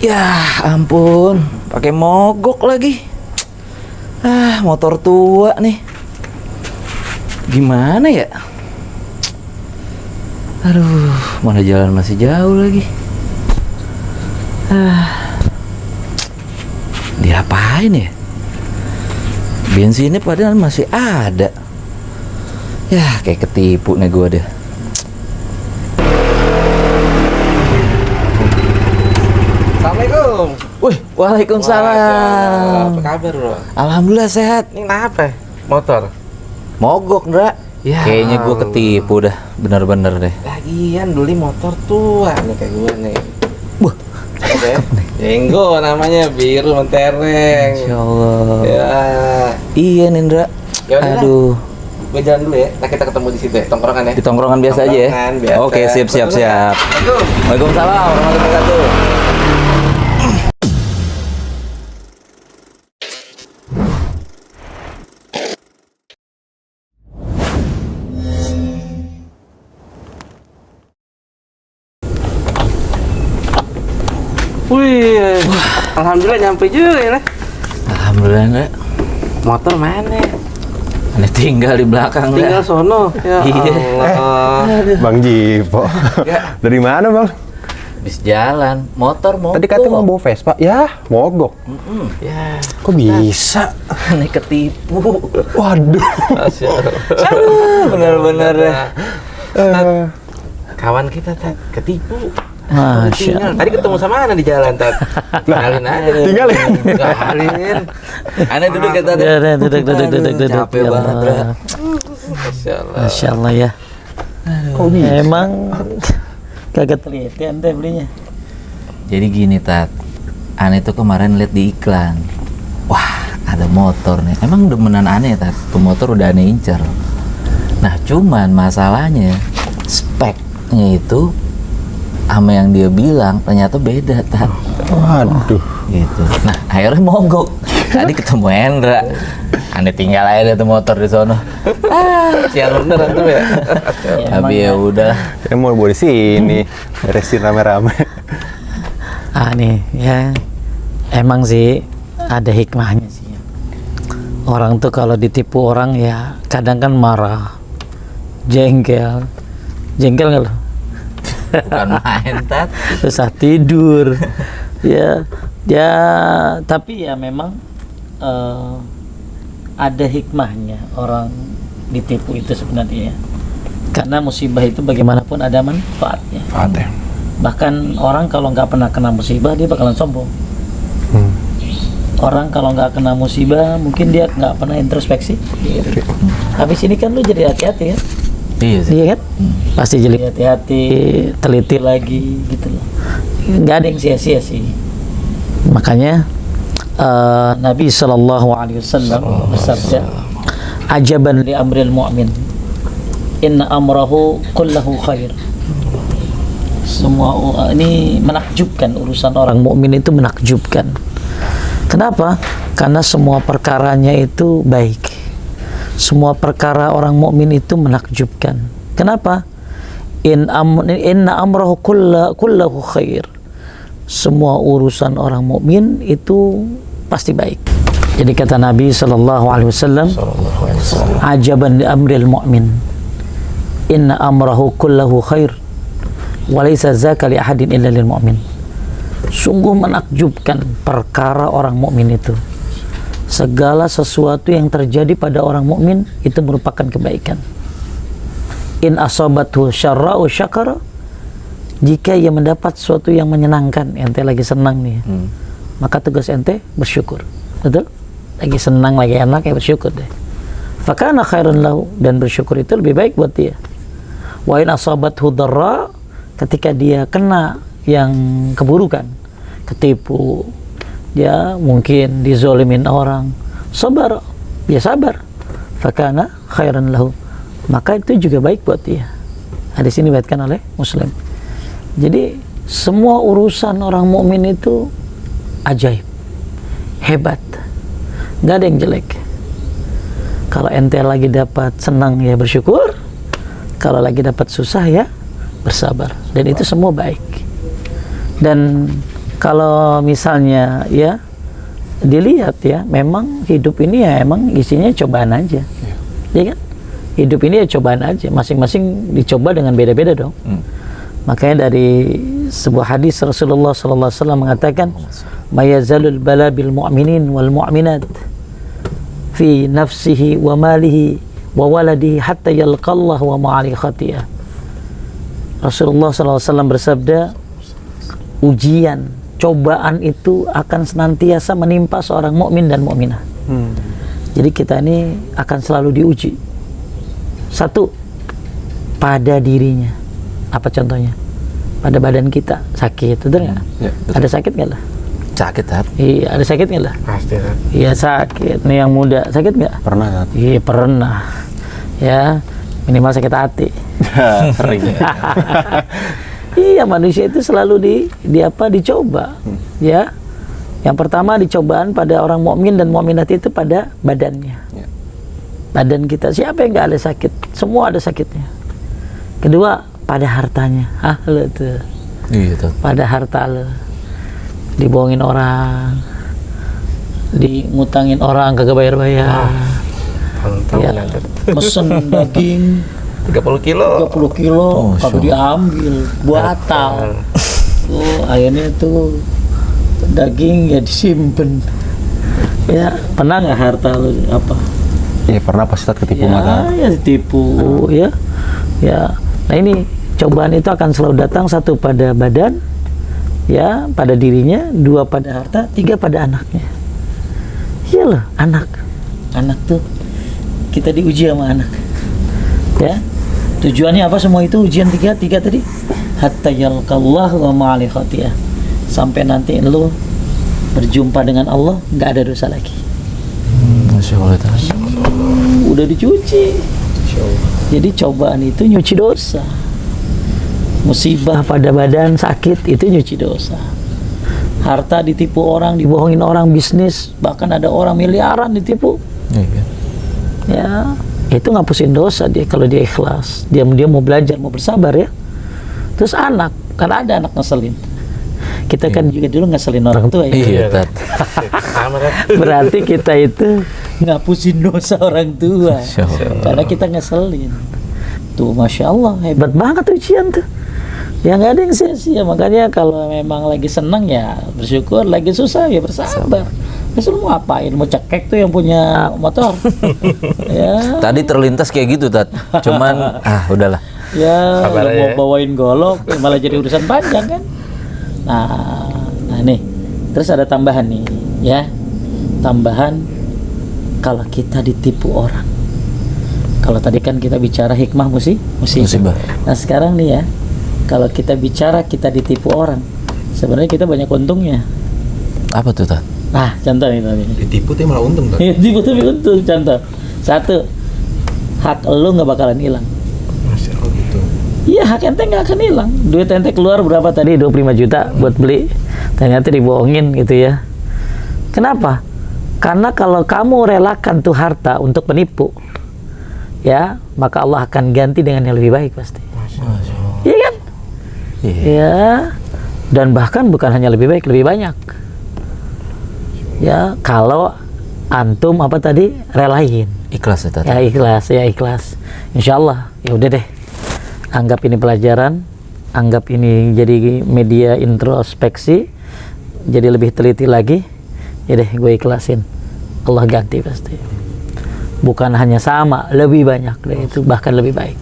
Ya ampun, pakai mogok lagi. Motor tua nih. Gimana ya? Aduh, mana jalan masih jauh lagi. Diapain ya? Bensinnya padahal masih ada. Ya, kayak ketipu nih gua deh. Assalamualaikum. Wih, waalaikumsalam. Apa kabar, Bro? Alhamdulillah sehat. Ini kenapa? Motor. Mogok, Ndra. Ya Kayaknya gua Allah. ketipu dah, bener-bener deh. Lagian beli motor tua nih kayak gue nih. Wah, Oke. Jenggo namanya, biru mentereng. Insya Allah. Ya. Iya, Nindra. Ya udah lah. Aduh, Gue jalan dulu ya. Nah, kita ketemu di situ ya, tongkrongan ya. di tongkrongan biasa aja ya. Tongkrongan biasa. Oke, siap. Assalamualaikum. Waalaikumsalam warahmatullahi wabarakatuh. Wih, alhamdulillah nyampe juga ya. Alhamdulillah, Ndra. Motor mana? Aneh tinggal di belakang, Tinggal Ndra. sono. Ya Iya. Allah. Bang Jipo. Ya. Dari mana, Bang? Habis jalan, motor mogok. Tadi katanya mau bawa Vespa. Ya, mogok. Ya, Kok bisa? aneh ketipu. Waduh. Masya Allah. Bener-bener ya. Eh, Kawan kita Tat, ketipu. Masya Tinggal. Tadi ketemu sama Ana di jalan Tat. Tinggalin aja. tinggalin. Tinggalin. Aneh duduk ya tadi. Ya, duduk. Capek Ya banget, Ndra. Allah. Masya Allah. Masya Allah ya. Kok bisa? Emang kagak teliti ente belinya. Jadi gini, Tat. Aneh tuh kemarin lihat di iklan. Wah, ada motor nih. Emang demenan aneh, Tat. Tuh motor udah aneh incer. Nah, cuman masalahnya speknya itu sama yang dia bilang ternyata beda, Tat. Waduh. Gitu. Nah, akhirnya mogok. Tadi ketemu Hendra. Aneh tinggal aja tuh motor di sono. Siang bener tuh ya. Tapi ya udah. Saya mau bawa di sini. Beresin rame-rame. Nih ya, emang sih ada hikmahnya sih. Orang tuh kalau ditipu orang ya kadang kan marah, jengkel nggak lo? Bukan main, Tat. Susah tidur. ya tapi ya memang ada hikmahnya orang ditipu itu sebenarnya ya. Karena musibah itu bagaimanapun ada manfaatnya. Ada. Bahkan orang kalau nggak pernah kena musibah dia bakalan sombong. Orang kalau nggak kena musibah mungkin dia nggak pernah introspeksi gitu. Habis ini kan lu jadi hati-hati ya. Iya sih. Iya kan? Pasti jadi hati-hati, teliti lagi gitu loh. Nggak ada yang sia-sia sih. Makanya Nabi SAW bersabda, "Ajaban li amril mu'min, inna amrahu kullahu khair." Semua ini menakjubkan, urusan orang mukmin itu menakjubkan. Kenapa? Karena semua perkaranya itu baik. Semua perkara orang mukmin itu menakjubkan. Kenapa? Inna amrahu kullahu khair. Semua urusan orang mukmin itu pasti baik. Jadi kata Nabi SAW, ajaban li amril mu'min, inna amrahu kullahu khair, walaysa zaka li ahadin illa lil mu'min. Sungguh menakjubkan perkara orang mukmin itu. Segala sesuatu yang terjadi pada orang mukmin itu merupakan kebaikan. In asabathu syarra'u syakara, jika ia mendapat sesuatu yang menyenangkan, ente lagi senang nih, maka tugas ente bersyukur. Betul? Lagi senang, lagi enak, ya bersyukur deh. Fakana khairun lahu, dan bersyukur itu lebih baik buat dia. Wa in asabathu dharra, ketika dia kena yang keburukan, ketipu, ya mungkin dizolimin orang, sabar, dia sabar. Fakana khairan lahu, maka itu juga baik buat dia. Hadis ini diriwayatkan oleh Muslim. Jadi semua urusan orang mukmin itu ajaib, hebat, nggak ada yang jelek. Kalau ente lagi dapat senang ya bersyukur, kalau lagi dapat susah ya bersabar, dan itu semua baik. Dan kalau misalnya ya dilihat ya, memang hidup ini ya emang isinya cobaan aja, ya kan? Hidup ini ya cobaan aja, masing-masing dicoba dengan beda-beda dong. Makanya dari sebuah hadis Rasulullah SAW mengatakan, mayazalul bala bil mu'minin wal mu'minat fi nafsihi wa malihi wa waladihi hatta yalqallah wa ma'ali khatiyah. Rasulullah SAW bersabda, ujian, cobaan itu akan senantiasa menimpa seorang mukmin dan mukminah. Jadi kita ini akan selalu diuji. Satu, pada dirinya. Apa contohnya? Pada badan kita sakit, betul nggak? Ya, betul. Ada sakit nggak lah? Sakit, Tat. Iya, ada sakit nggak lah? Pasti kan. Iya sakit. Nih yang muda sakit nggak? Pernah Tat? Iya pernah. Ya minimal sakit hati. Sering. Iya, manusia itu selalu dicoba. Ya. Yang pertama dicobaan pada orang mukmin dan mukminat itu pada badannya. Ya. Badan kita, siapa yang nggak ada sakit? Semua ada sakitnya. Kedua, pada hartanya. Lo tuh. Iya, Tat. Pada harta lo. Dibohongin orang. Dimutangin orang kagak bayar-bayar. Ya. Mesen daging 30 kilo. 30 kilo Oh, kagak diambil, batal. Akhirnya tuh daging ya disimpan. Ya, pernah nggak harta lu apa? Iya pernah pasti Tat ketipu Ya, mata. ya ditipu, ya. Ya. Nah, ini cobaan itu akan selalu datang, satu pada badan, ya, pada dirinya, dua pada harta, tiga pada anaknya. Iya loh, anak. Anak tuh kita diuji sama anak. Ya. Tujuannya apa semua itu? Ujian tiga tadi. Hatta yalqallah wa ma'ali khatiyah. Sampai nanti lu berjumpa dengan Allah, nggak ada dosa lagi. Masya Allah, Tat. Udah dicuci. Jadi cobaan itu nyuci dosa. Musibah pada badan sakit itu nyuci dosa. Harta ditipu orang, dibohongin orang, bisnis, bahkan ada orang miliaran ditipu. Iya. Ya, itu ngapusin dosa dia kalau dia ikhlas. Dia mau belajar, mau bersabar ya. Terus anak, kan ada anak ngeselin. Kita kan juga dulu ngeselin orang tua ya. Iya, Tat. Sama kan. Berarti kita itu ngapusin dosa orang tua. Masya Allah. Karena kita ngeselin. Tuh, Masya Allah, hebat banget ujian tuh. Ya nggak ada yang sia-sia. Makanya kalau memang lagi senang ya bersyukur, lagi susah ya bersabar. Terus lu mau apain? Mau cekek tuh yang punya motor? Ya. Tadi terlintas kayak gitu, Tat. Cuman, udahlah. Ya, Sabar lu aja mau ya. bawain golok, malah jadi urusan panjang kan? Nah nih, terus ada tambahan nih, ya. Tambahan kalau kita ditipu orang. Kalau tadi kan kita bicara hikmah musibah. Nah sekarang nih ya, kalau kita bicara kita ditipu orang, sebenarnya kita banyak untungnya. Apa tuh, Tat? Nah, contoh nih tadi. Ditipu tuh malah untung Tat. Ditipu tapi untung. Contoh, satu, hak lu nggak bakalan hilang. Masya Allah gitu. Iya, hak ente nggak akan hilang. Duit ente keluar berapa tadi? 25 juta buat beli. Ternyata dibohongin gitu ya. Kenapa? Karena kalau kamu relakan tuh harta untuk penipu, ya, maka Allah akan ganti dengan yang lebih baik pasti. Iya kan? Iya. Ya. Dan bahkan bukan hanya lebih baik, lebih banyak. Ya, kalau antum apa tadi? Relain. Ikhlas ya, Tat. Ya ikhlas, ya ikhlas. Insya Allah, ya udah deh. Anggap ini pelajaran, anggap ini jadi media introspeksi, jadi lebih teliti lagi. Ya deh, gue ikhlasin. Allah ganti pasti. Bukan hanya sama, lebih banyak deh, itu bahkan lebih baik.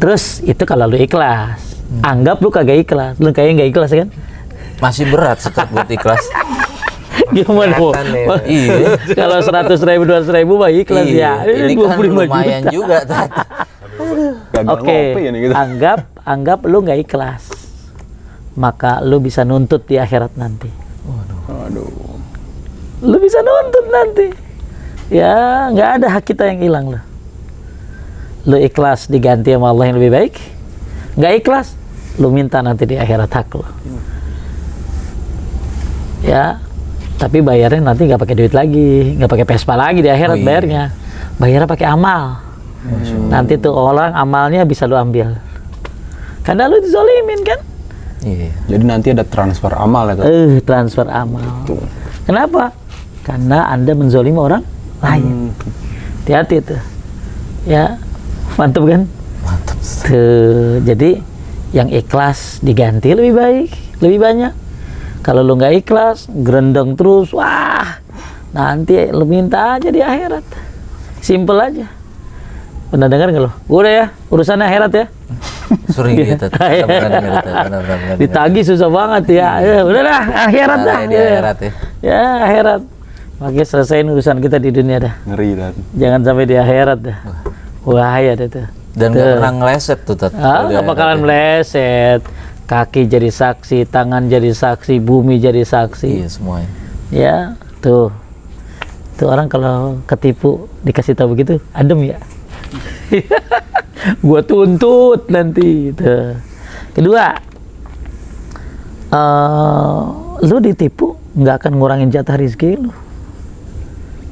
Terus itu kalau lu ikhlas. Anggap lu kagak ikhlas, lu kayaknya nggak ikhlas kan? Masih berat sekat buat ikhlas. Gimana bu? Iya. Kalau 100.000, 200.000 mah ikhlas ya. Ini kan 25 lumayan juta. juga, Tat. Gagal Oke, ngopi ya nih gitu. anggap lu nggak ikhlas, maka lu bisa nuntut di akhirat nanti. Aduh. Lu bisa nuntut nanti. Ya, nggak ada hak kita yang hilang loh. Lu ikhlas diganti sama Allah yang lebih baik. Nggak ikhlas, lu minta nanti di akhirat hak lu. Ya, tapi bayarnya nanti nggak pakai duit lagi, nggak pakai Vespa lagi di akhirat. Oh, iya. Bayarnya, bayarnya pakai amal. Nanti tuh orang amalnya bisa lu ambil. Karena lu dizolimin kan? Iya. Jadi nanti ada transfer amal ya Tat? Transfer amal. Tuh. Kenapa? Karena Anda menzolimi orang lain. Hati-hati tuh. Ya, mantap kan? Mantap. Tuh, jadi yang ikhlas diganti lebih baik, lebih banyak. Kalau lu nggak ikhlas, gerendeng terus, wah, nanti lu minta aja di akhirat. Simple aja. Pernah dengar nggak lo? Udah ya, urusannya akhirat ya. Sering gitu. Benar-benar. Ditagih susah banget ya. Ya udahlah, akhirat dah. Di akhirat ya. Ya, akhirat. Makanya selesaiin urusan kita di dunia dah. Ngeri Tat. Jangan sampai di akhirat dah. Bahaya dah tuh. Dan nggak pernah ngeleset tuh Tat. Nggak bakalan meleset. Kaki jadi saksi, tangan jadi saksi, bumi jadi saksi. Iya semuanya. Ya, tuh. Tuh orang kalau ketipu dikasih tahu begitu, adem ya. Gua tuntut nanti. Tuh. Kedua, lu ditipu nggak akan ngurangin jatah rezeki lu.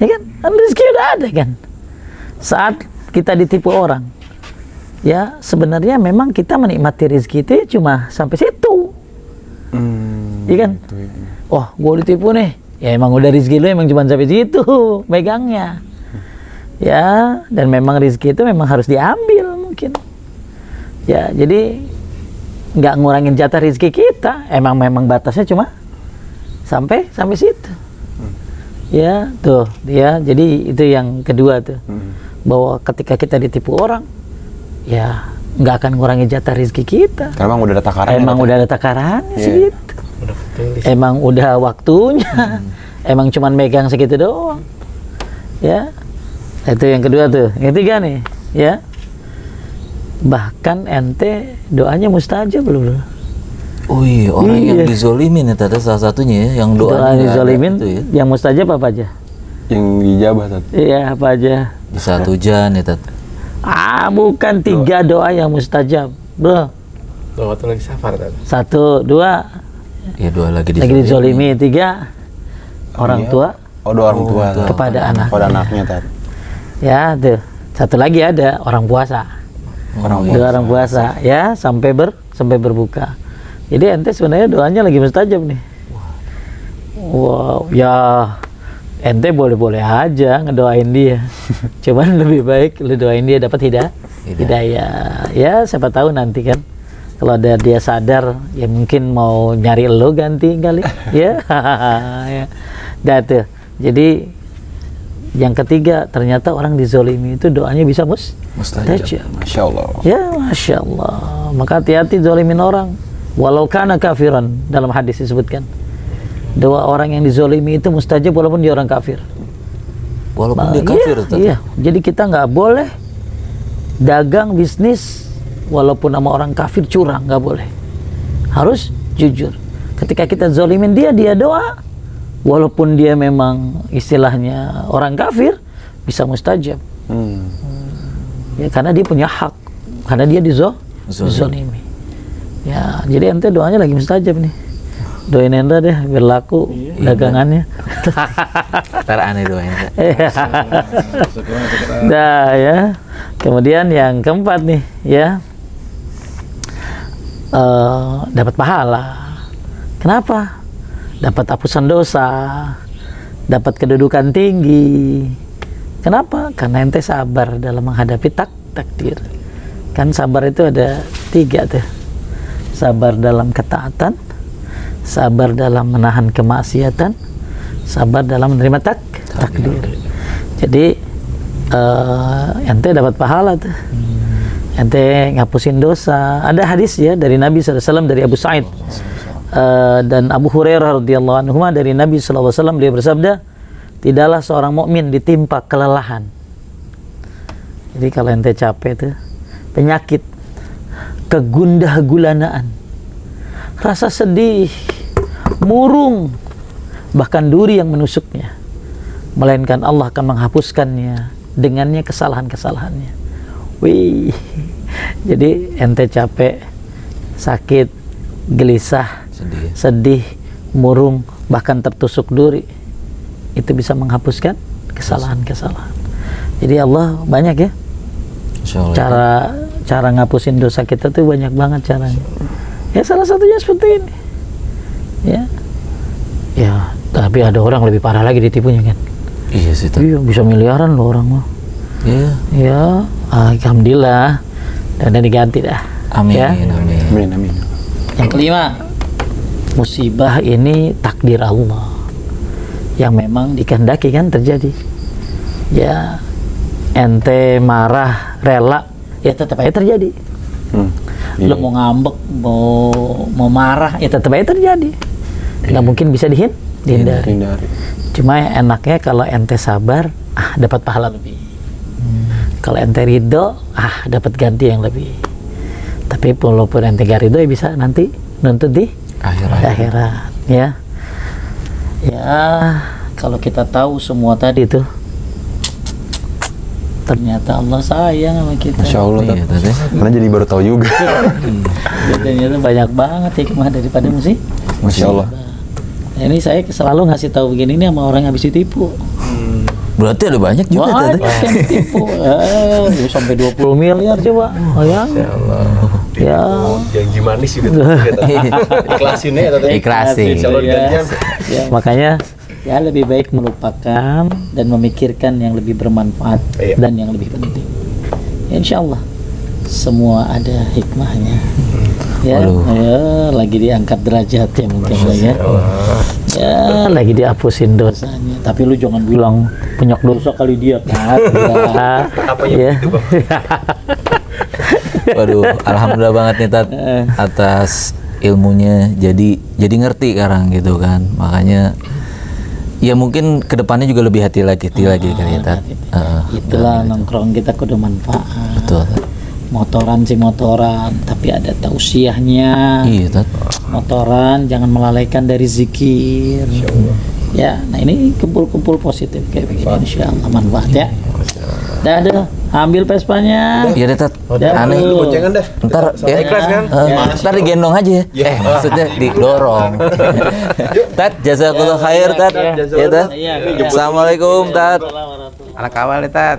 Ya kan? Kan rezeki udah ada kan. Saat kita ditipu orang, ya sebenarnya memang kita menikmati rezeki itu ya cuma sampai situ. Iya kan? Gitu ya. Oh, gua ditipu nih. Ya emang udah rezeki lu emang cuma sampai situ megangnya. Ya, dan memang rezeki itu memang harus diambil mungkin. Ya, jadi nggak ngurangin jatah rezeki kita. Memang batasnya cuma sampai situ. Ya, tuh dia. Jadi itu yang kedua tuh. Bahwa ketika kita ditipu orang, ya nggak akan ngurangin jatah rezeki kita. Karena emang udah ada takarannya. Emang Tat. udah ada takarannya Iya. segitu. Emang udah waktunya. Emang cuman megang segitu doang. Ya. Itu yang kedua tuh. Yang ketiga nih, ya. Bahkan ente doanya mustajab belum? Oh iya, orang yang Iya. dizolimin ya Tat, salah satunya ya, yang Doa doanya nggak ada dizolimin, itu ya. yang mustajab apa aja? Yang dijabah Tat. Iya, apa aja? Di saat hujan ya Tat. Bukan 3 doa yang mustajab, bro. Waktu lagi safar Tat. 1, 2, Ya doa lagi lagi dizolimi. 3, orang Iya. tua Oh, doa orang tua Tat. kepada anak. Kepada anaknya Tat. Ya, tuh. 1 lagi ada orang puasa. Doa orang puasa, ya sampai berbuka. Jadi ente sebenarnya doanya lagi mustajab nih. Wow, ya ente boleh-boleh aja ngedoain dia. Cuman lebih baik lu doain dia dapat hidayah. Ya siapa tahu nanti kan kalau ada dia sadar ya mungkin mau nyari lo ganti kali. Ya. Ya. Dah tuh. Jadi yang ketiga ternyata orang dizolimi itu doanya bisa mustajab. Masya Allah. Ya, Masya Allah. Maka hati-hati zolimin orang. Walau kana kafiran, dalam hadis disebutkan. Doa orang yang dizolimi itu mustajab walaupun dia orang kafir. Walaupun dia kafir Tat. Iya, jadi kita nggak boleh dagang bisnis walaupun sama orang kafir curang, nggak boleh. Harus jujur. Ketika kita zolimin dia doa. Walaupun dia memang istilahnya orang kafir, bisa mustajab. Ya, karena dia punya hak, karena dia dizolimi. Ya, jadi ente doanya lagi mustajab nih. Doain ente deh biar laku dagangannya. Ntar aneh doanya Tat. Nah ya. Kemudian yang keempat nih, ya. Dapat pahala. Kenapa? Dapat hapusan dosa, dapat kedudukan tinggi. Kenapa? Karena ente sabar dalam menghadapi takdir. Kan sabar itu ada 3 tuh. Sabar dalam ketaatan, sabar dalam menahan kemaksiatan, sabar dalam menerima takdir. Jadi ente dapat pahala tuh. Ente ngapusin dosa. Ada hadis ya dari Nabi SAW dari Abu Sa'id dan Abu Hurairah radhiyallahu anhu dari Nabi SAW, dia bersabda, tidaklah seorang mukmin ditimpa kelelahan. Jadi kalau ente capek tuh, penyakit, kegundah gulanaan, rasa sedih, murung, bahkan duri yang menusuknya, melainkan Allah akan menghapuskannya dengannya kesalahan-kesalahannya. Wih, jadi ente capek, sakit, gelisah, sedih, murung, bahkan tertusuk duri, itu bisa menghapuskan kesalahan-kesalahan. Jadi Allah banyak ya cara ngapusin dosa kita tuh, banyak banget caranya Ya salah satunya seperti ini. Ya, tapi ada orang lebih parah lagi ditipunya kan. Iya sih Tat. Iya, bisa miliaran loh orang mah. Iya. Ya, alhamdulillah. Dan diganti dah. Amin, Ya. amin. Amin, amin. Yang kelima, musibah ini takdir Allah yang memang dikehendaki kan terjadi. Ya, ente marah, rela, ya tetap aja terjadi. Lo mau ngambek, mau marah, ya tetap aja terjadi. Nggak mungkin bisa dihindari. Hindari. Cuma enaknya kalau ente sabar, dapat pahala lebih. Kalau ente ridho, dapat ganti yang lebih. Tapi walaupun ente gak ridho, ya bisa nanti nuntut di akhirat. Ya, kalau kita tahu semua tadi tuh, ternyata Allah sayang sama kita. Masya Allah, Iya, Tat, ya. karena jadi baru tahu juga. Ternyata banyak banget hikmah daripada musik. Masya Allah. Nah, ini saya selalu ngasih tahu begini ini sama orang yang habis ditipu. Berarti ada banyak juga Tat. Banyak yang ditipu. Sampai 20 miliar coba. Ya. Janji manis juga. Ikhlasin ya, Tat. Ikhlasin. Insya Allah digantian. Ya, makanya ya lebih baik melupakan dan memikirkan yang lebih bermanfaat dan yang lebih penting. Ya, insya Allah semua ada hikmahnya. Ya, lagi diangkat derajatnya mungkin ya. Ya, lagi dihapusin dosanya. Tapi lu jangan bilang banyak dosa kali dia kan. Apa yang itu, Bang? Waduh, alhamdulillah banget nih Tat atas ilmunya. Jadi ngerti sekarang gitu kan. Makanya ya mungkin kedepannya juga lebih hati lagi kali ya Tat. Itulah nongkrong kita kudu manfaat. Betul Tat. Motoran sih motoran, tapi ada tausiahnya. Iya Tat. Motoran jangan melalaikan dari zikir. Ya, nah ini kumpul-kumpul positif kayak begini, insya Allah manfaat ya. Dah, ambil Vespanya. Iya deh Tat. Ya, Aneh. tuh. Boncengan dah. Ntar ya. Ikhlas kan? Ntar digendong aja ya. Maksudnya didorong. Tat, jazakallah khair Tat. Ya Tat. Iya, Assalamualaikum Tat. Assalamualaikum warahmatullahi Anak awal ya Tat.